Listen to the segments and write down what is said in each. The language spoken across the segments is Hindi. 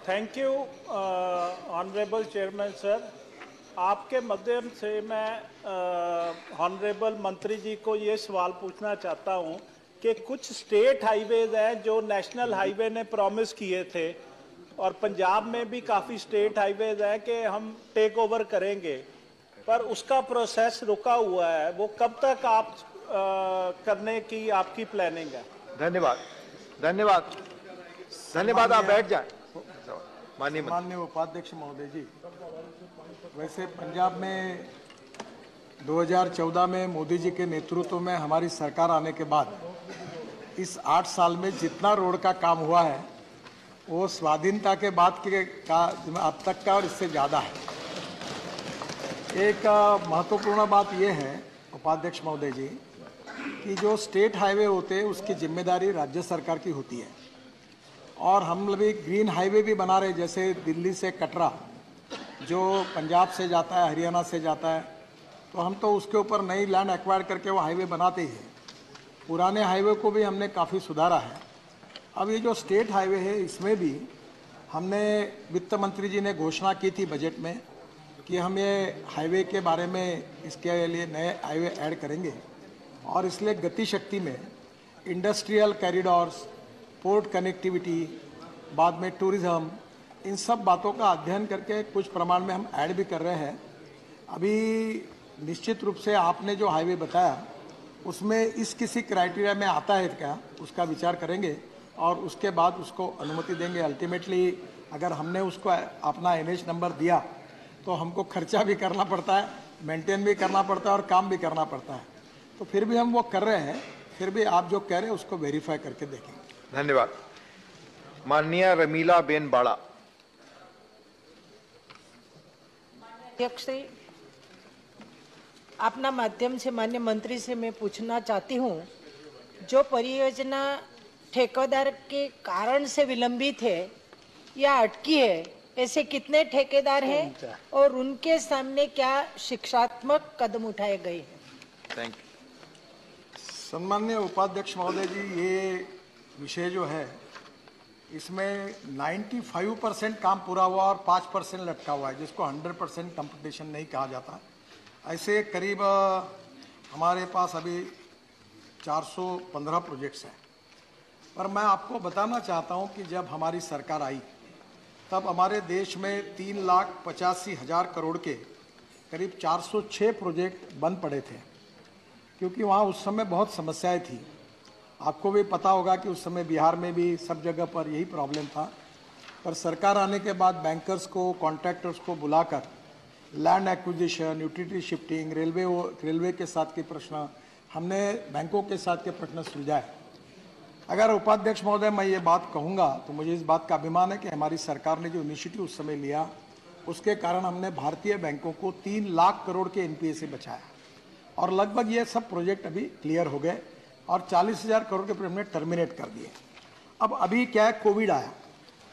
Thank you honourable chairman sir. आपके माध्यम से मैं ऑनरेबल मंत्री जी को ये सवाल पूछना चाहता हूँ कि कुछ स्टेट हाईवेज हैं जो नेशनल हाईवे ने प्रॉमिस किए थे और पंजाब में भी काफ़ी स्टेट हाईवेज हैं कि हम टेक ओवर करेंगे, पर उसका प्रोसेस रुका हुआ है। वो कब तक आप करने की आपकी प्लानिंग है? धन्यवाद धन्यवाद धन्यवाद। आप बैठ जाए। माननीय उपाध्यक्ष महोदय जी, वैसे पंजाब में 2014 में मोदी जी के नेतृत्व में हमारी सरकार आने के बाद इस 8 साल में जितना रोड का काम हुआ है वो स्वाधीनता के बाद के का अब तक का और इससे ज़्यादा है। एक महत्वपूर्ण बात यह है उपाध्यक्ष महोदय जी कि जो स्टेट हाईवे होते हैं उसकी जिम्मेदारी राज्य सरकार की होती है और हम भी ग्रीन हाईवे भी बना रहे, जैसे दिल्ली से कटरा जो पंजाब से जाता है, हरियाणा से जाता है, तो हम तो उसके ऊपर नई लैंड एक्वायर करके वो हाईवे बनाते ही हैं। पुराने हाईवे को भी हमने काफ़ी सुधारा है। अब ये जो स्टेट हाईवे है इसमें भी हमने वित्त मंत्री जी ने घोषणा की थी बजट में कि हम ये हाईवे के बारे में इसके लिए नए हाईवे ऐड करेंगे और इसलिए गति शक्ति में इंडस्ट्रियल कॉरिडोर्स, पोर्ट कनेक्टिविटी, बाद में टूरिज्म, इन सब बातों का अध्ययन करके कुछ प्रमाण में हम ऐड भी कर रहे हैं। अभी निश्चित रूप से आपने जो हाईवे बताया उसमें इस किसी क्राइटेरिया में आता है क्या, उसका विचार करेंगे और उसके बाद उसको अनुमति देंगे। अल्टीमेटली अगर हमने उसको अपना NH नंबर दिया तो हमको खर्चा भी करना पड़ता है, मेंटेन भी करना पड़ता है और काम भी करना पड़ता है, तो फिर भी हम वो कर रहे हैं। फिर भी आप जो कह रहे हैं उसको वेरीफाई करके देखेंगे। धन्यवाद। माननीय रमीला बेन बाड़ा। अध्यक्ष जी, अपना माध्यम से माननीय मंत्री से मैं पूछना चाहती हूँ, जो परियोजना ठेकेदार के कारण से विलंबित है या अटकी है, ऐसे कितने ठेकेदार हैं और उनके सामने क्या शिक्षात्मक कदम उठाए गए हैं? Thank you. सम्माननीय उपाध्यक्ष महोदय जी, ये विषय जो है इसमें 95% काम पूरा हुआ और 5% लटका हुआ है, जिसको 100% कंपटीशन नहीं कहा जाता। ऐसे करीब हमारे पास अभी 415 प्रोजेक्ट्स हैं। पर मैं आपको बताना चाहता हूं कि जब हमारी सरकार आई तब हमारे देश में 3,85,000 करोड़ के करीब 406 प्रोजेक्ट बंद पड़े थे, क्योंकि वहाँ उस समय बहुत समस्याएं थी। आपको भी पता होगा कि उस समय बिहार में भी सब जगह पर यही प्रॉब्लम था। पर सरकार आने के बाद बैंकर्स को, कॉन्ट्रैक्टर्स को बुलाकर land acquisition, utility shifting, railway के साथ के प्रश्न, हमने बैंकों के साथ के प्रश्न सुलझाए। अगर उपाध्यक्ष महोदय मैं ये बात कहूँगा तो मुझे इस बात का अभिमान है कि हमारी सरकार ने जो इनिशिएटिव उस समय लिया उसके कारण हमने भारतीय बैंकों को 3 लाख करोड़ के NPA से बचाया और लगभग ये सब प्रोजेक्ट अभी क्लियर हो गए और 40,000 करोड़ के प्रोजेक्ट हमने टर्मिनेट कर दिए। अब अभी क्या है, कोविड आया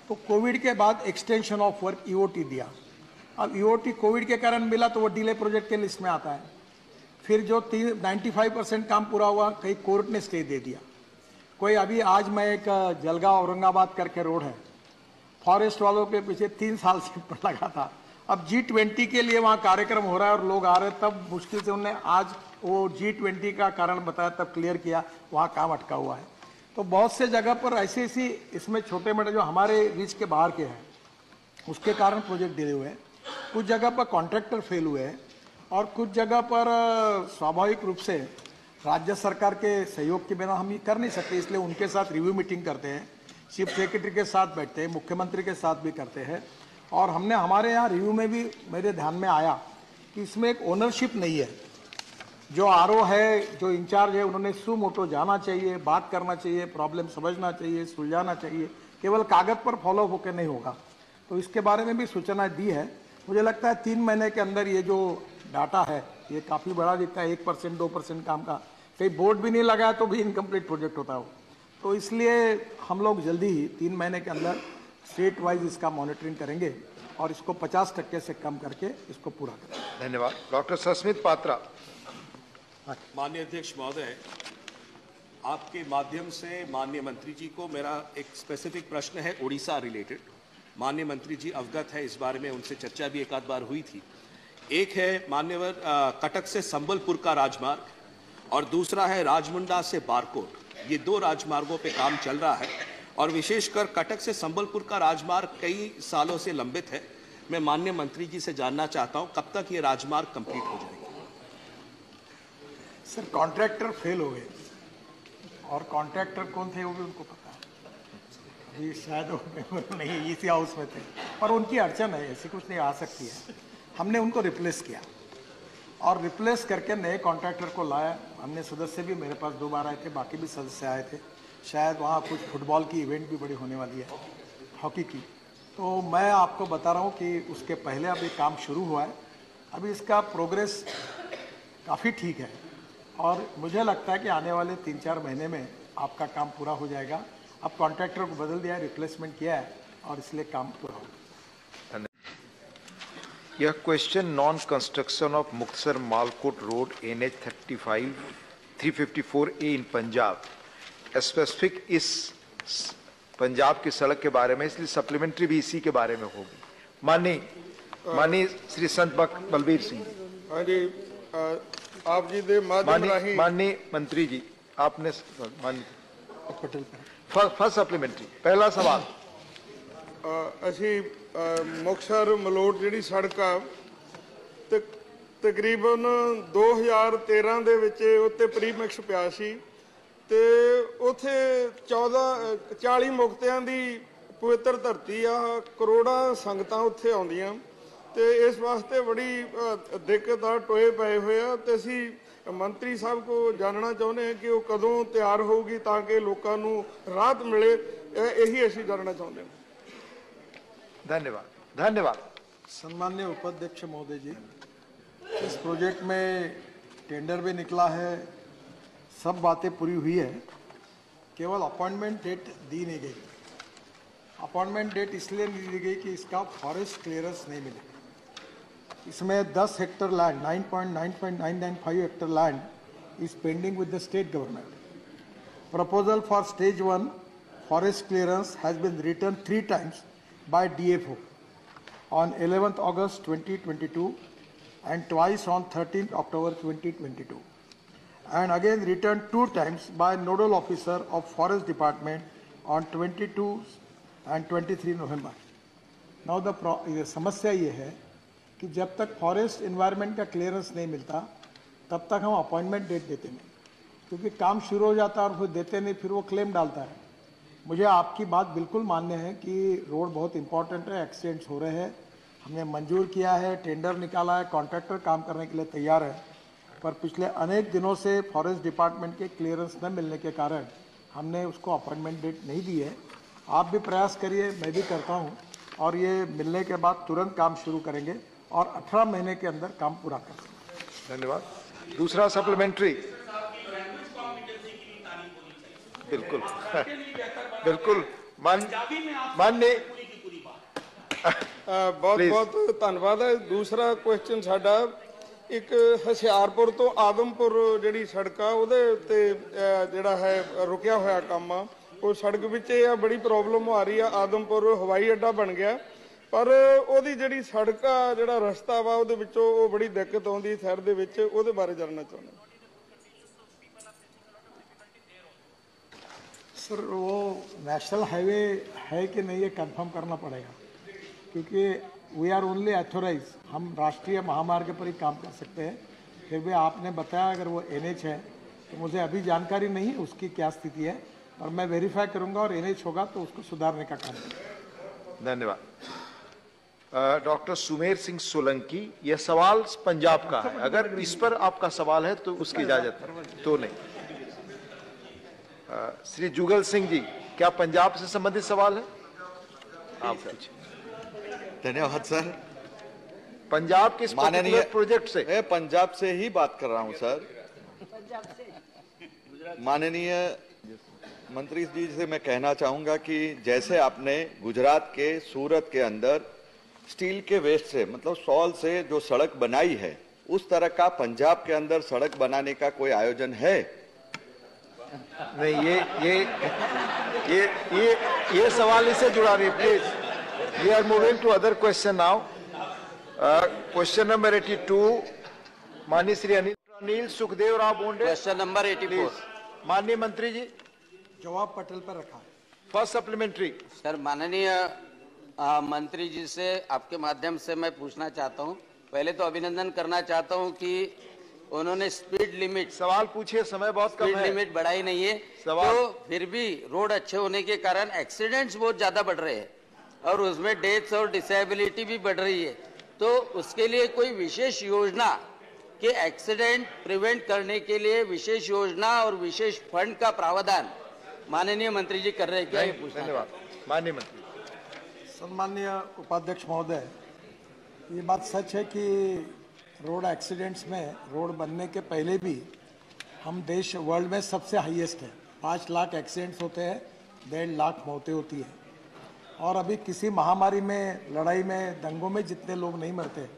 तो कोविड के बाद एक्सटेंशन ऑफ वर्क EOT दिया। अब EOT कोविड के कारण मिला तो वो डिले प्रोजेक्ट के लिस्ट में आता है। फिर जो 95% काम पूरा हुआ, कई कोर्ट ने स्टे दे दिया। कोई अभी आज मैं एक जलगांव औरंगाबाद करके रोड है, फॉरेस्ट वालों के पीछे 3 साल से लगा था। अब G20 के लिए वहाँ कार्यक्रम हो रहा है और लोग आ रहे, तब मुश्किल से उन्होंने आज वो G20 का कारण बताया, तब क्लियर किया, वहाँ काम अटका हुआ है। तो बहुत से जगह पर ऐसे ऐसी इसमें छोटे मोटे जो हमारे रीच के बाहर के हैं उसके कारण प्रोजेक्ट डिले हुए हैं। कुछ जगह पर कॉन्ट्रैक्टर फेल हुए हैं और कुछ जगह पर स्वाभाविक रूप से राज्य सरकार के सहयोग के बिना हम ये कर नहीं सकते, इसलिए उनके साथ रिव्यू मीटिंग करते हैं, चीफ सेक्रेटरी के साथ बैठते हैं, मुख्यमंत्री के साथ भी करते हैं। और हमने हमारे यहाँ रिव्यू में भी मेरे ध्यान में आया कि इसमें एक ओनरशिप नहीं है। जो RO है, जो इंचार्ज है, उन्होंने सुमोटो जाना चाहिए, बात करना चाहिए, प्रॉब्लम समझना चाहिए, सुलझाना चाहिए, केवल कागज पर फॉलो होकर नहीं होगा। तो इसके बारे में भी सूचना दी है। मुझे लगता है 3 महीने के अंदर ये जो डाटा है ये काफ़ी बड़ा दिखता है। 1% 2% काम का, कहीं बोर्ड भी नहीं लगाया तो भी इनकम्प्लीट प्रोजेक्ट होता हो। तो इसलिए हम लोग जल्दी ही 3 महीने के अंदर स्टेट वाइज इसका मॉनिटरिंग करेंगे और इसको 50% से कम करके इसको पूरा करेंगे। धन्यवाद। डॉक्टर सस्मित पात्रा। माननीय अध्यक्ष महोदय, आपके माध्यम से माननीय मंत्री जी को मेरा एक स्पेसिफिक प्रश्न है उड़ीसा रिलेटेड। माननीय मंत्री जी अवगत है इस बारे में, उनसे चर्चा भी एक आध बार हुई थी। एक है मान्यवर कटक से संबलपुर का राजमार्ग और दूसरा है राजमुंडा से बारकोट। ये 2 राजमार्गों पे काम चल रहा है और विशेषकर कटक से संबलपुर का राजमार्ग कई सालों से लंबित है। मैं माननीय मंत्री जी से जानना चाहता हूं कब तक ये राजमार्ग कंप्लीट हो जाएगा। सर, कॉन्ट्रैक्टर फेल हो गए और कॉन्ट्रैक्टर कौन थे वो भी उनको पता है। ये शायद वो नहीं इसी हाउस में थे, पर उनकी अड़चन है, ऐसी कुछ नहीं आ सकती है। हमने उनको रिप्लेस किया और रिप्लेस करके नए कॉन्ट्रैक्टर को लाया। हमने सदस्य भी मेरे पास 2 बार आए थे, बाकी भी सदस्य आए थे। शायद वहाँ कुछ फुटबॉल की इवेंट भी बड़ी होने वाली है, हॉकी की। तो मैं आपको बता रहा हूँ कि उसके पहले अभी काम शुरू हुआ है। अभी इसका प्रोग्रेस काफ़ी ठीक है और मुझे लगता है कि आने वाले 3-4 महीने में आपका काम पूरा हो जाएगा। अब कॉन्ट्रैक्टर को बदल दिया है, रिप्लेसमेंट किया है और इसलिए काम पूरा हो गया। यह question non construction of Muktsar Malkot road NH 354A in Punjab, specific इस पंजाब की सड़क के बारे में, इसलिए सप्लीमेंट्री भी इसी के बारे में होगी। माननीय श्री संत बलबीर सिंह जी। हाँ जी, आप जी दे माननीय मंत्री जी, आपने फर्स्ट सप्लीमेंट्री पहला सवाल। ਅਸੀਂ ਮੁਕਤਸਰ ਮਲੋਟ ਜਿਹੜੀ ਸੜਕ ਆ ਤਕਰੀਬਨ 2013 ਦੇ ਵਿੱਚ ਉੱਤੇ ਪ੍ਰੀਮਿਕਸ ਪਿਆ ਸੀ ਤੇ ਉੱਥੇ 40 ਮੁਕਤਿਆਂ ਦੀ ਪਵਿੱਤਰ ਧਰਤੀ ਆ, ਕਰੋੜਾਂ ਸੰਗਤਾਂ ਉੱਥੇ ਆਉਂਦੀਆਂ ਤੇ ਇਸ ਵਾਸਤੇ ਬੜੀ ਦਿੱਕਤ ਆ, ਟੋਏ ਪਏ ਹੋਏ ਆ ਤੇ ਅਸੀਂ ਮੰਤਰੀ ਸਾਹਿਬ ਕੋ ਜਾਣਨਾ ਚਾਹੁੰਦੇ ਹਾਂ ਕਿ ਉਹ ਕਦੋਂ ਤਿਆਰ ਹੋਊਗੀ ਤਾਂ ਕਿ ਲੋਕਾਂ ਨੂੰ ਰਾਹਤ ਮਿਲੇ। ਇਹੀ ਅਸੀਂ ਜਾਣਨਾ ਚਾਹੁੰਦੇ ਹਾਂ। धन्यवाद। सम्माननीय उपाध्यक्ष महोदय जी, इस प्रोजेक्ट में टेंडर भी निकला है, सब बातें पूरी हुई है, केवल अपॉइंटमेंट डेट दी नहीं गई। अपॉइंटमेंट डेट इसलिए नहीं दी गई कि इसका फॉरेस्ट क्लियरेंस नहीं मिले। इसमें 10 hectare land 9.995 hectare land is pending with the state government. Proposal for stage 1 forest clearance has been written 3 times by DFO on 11th August 2022 and twice on 13th October 2022, and again returned 2 times by nodal officer of Forest Department on 22 and 23 November. Now the समस्या ये है कि जब तक फॉरेस्ट इन्वायरमेंट का क्लियरेंस नहीं मिलता तब तक हम अपॉइंटमेंट डेट देते नहीं, क्योंकि काम शुरू हो जाता है और फिर देते नहीं, फिर वो क्लेम डालता है। मुझे आपकी बात बिल्कुल मान्य है कि रोड बहुत इंपॉर्टेंट है, एक्सीडेंट्स हो रहे हैं, हमने मंजूर किया है, टेंडर निकाला है, कॉन्ट्रैक्टर काम करने के लिए तैयार है, पर पिछले अनेक दिनों से फॉरेस्ट डिपार्टमेंट के क्लियरेंस न मिलने के कारण हमने उसको अपॉइंटमेंट डेट नहीं दी है। आप भी प्रयास करिए, मैं भी करता हूँ और ये मिलने के बाद तुरंत काम शुरू करेंगे और 18 महीने के अंदर काम पूरा कर सकेंगे। धन्यवाद। दूसरा सप्लीमेंट्री। बिल्कुल बिल्कुल माननीय बहुत बहुत धन्यवाद है। दूसरा क्वेश्चन साडा एक हशियारपुर तो आदमपुर जिहड़ी सड़क आ उहदे उत्ते जिहड़ा है रुकिया होया काम आ, वो सड़क विच बड़ी प्रॉब्लम आ रही है। आदमपुर हवाई अड्डा बन गया पर ओहदी जिहड़ी सड़क आ जिहड़ा रस्ता वा उहदे विचों वो बड़ी दिक्कत आउंदी शहर दे विच, उहदे बारे जानना चाहुंदा। सर, वो नेशनल हाईवे है कि नहीं ये कंफर्म करना पड़ेगा, क्योंकि वी आर ओनली अथोराइज, हम राष्ट्रीय महामार्ग पर ही काम कर सकते हैं। फिर भी आपने बताया अगर वो NH है तो मुझे अभी जानकारी नहीं उसकी क्या स्थिति है, और मैं वेरीफाई करूंगा और NH होगा तो उसको सुधारने का काम करूंगा। धन्यवाद। डॉक्टर सुमेर सिंह सोलंकी, यह सवाल पंजाब का है, अगर इस पर आपका सवाल है तो उसकी इजाजत तो नहीं। श्री जुगल सिंह जी, क्या पंजाब से संबंधित सवाल है? आप पूछिए। धन्यवाद सर। पंजाब किस माननीय प्रोजेक्ट से? मैं पंजाब से ही बात कर रहा हूं सर। माननीय मंत्री जी से मैं कहना चाहूंगा कि जैसे आपने गुजरात के सूरत के अंदर स्टील के वेस्ट से मतलब सॉल से जो सड़क बनाई है, उस तरह का पंजाब के अंदर सड़क बनाने का कोई आयोजन है? नहीं, ये सवाल इससे जुड़ा नहीं, please We are moving to other question now. Question number 82. माननीय श्री अनिल सुखदेव राव बोंडे. Question number 84. माननीय मंत्री जी, जवाब पटेल पर रखा है. First supplementary. सर, माननीय मंत्री जी से आपके माध्यम से मैं पूछना चाहता हूं. पहले तो अभिनंदन करना चाहता हूं कि उन्होंने स्पीड लिमिट, सवाल पूछिए, समय बहुत कम है. स्पीड लिमिट बढ़ाई नहीं है. तो फिर भी रोड अच्छे होने के कारण एक्सीडेंट्स बहुत ज्यादा बढ़ रहे हैं और उसमें डेथ्स और डिसेबिलिटी भी बढ़ रही है. तो उसके लिए कोई विशेष योजना कि एक्सीडेंट प्रिवेंट करने के लिए विशेष योजना और विशेष फंड का प्रावधान माननीय मंत्री जी कर रहे हैं क्या, ये पूछना. धन्यवाद. माननीय मंत्री. सम्मानीय उपाध्यक्ष महोदय, ये बात सच है कि रोड एक्सीडेंट्स में रोड बनने के पहले भी हम देश वर्ल्ड में सबसे हाईएस्ट है. 5 लाख एक्सीडेंट्स होते हैं, 1.5 लाख मौतें होती है. और अभी किसी महामारी में, लड़ाई में, दंगों में जितने लोग नहीं मरते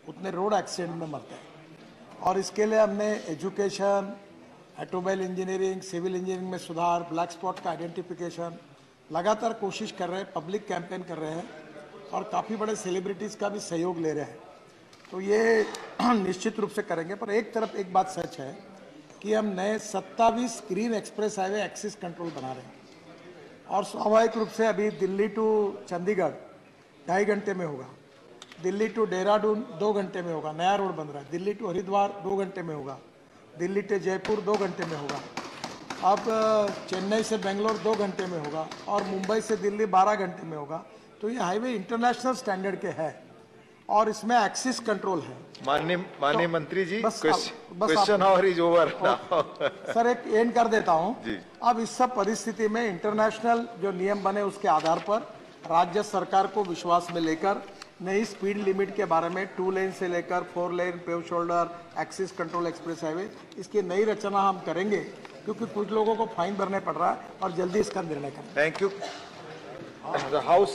उतने रोड एक्सीडेंट में मरते हैं. और इसके लिए हमने education, automobile engineering, civil engineering में सुधार, ब्लैक स्पॉट का आइडेंटिफिकेशन, लगातार कोशिश कर रहे हैं, पब्लिक कैंपेन कर रहे हैं और काफ़ी बड़े सेलिब्रिटीज़ का भी सहयोग ले रहे हैं. तो ये निश्चित रूप से करेंगे. पर एक तरफ एक बात सच है कि हम नए 27 green express highway axis control बना रहे हैं और स्वाभाविक रूप से अभी दिल्ली टू चंडीगढ़ 2.5 घंटे में होगा, दिल्ली टू देहरादून 2 घंटे में होगा, नया रोड बन रहा है. दिल्ली टू हरिद्वार 2 घंटे में होगा, दिल्ली टू जयपुर 2 घंटे में होगा. अब चेन्नई से बेंगलोर 2 घंटे में होगा और मुंबई से दिल्ली 12 घंटे में होगा. तो ये हाईवे इंटरनेशनल स्टैंडर्ड के है और इसमें एक्सिस कंट्रोल है. माननीय मंत्री जी, बस question our is over. Sir, एक एंड कर देता हूं. अब इस सब परिस्थिति में इंटरनेशनल जो नियम बने उसके आधार पर राज्य सरकार को विश्वास में लेकर नई स्पीड लिमिट के बारे में 2 लेन से लेकर 4 lane, paved shoulder, access control express highway, इसकी नई रचना हम करेंगे क्योंकि कुछ लोगों को फाइन भरने पड़ रहा है और जल्दी इसका निर्णय करें. Thank you. हाउस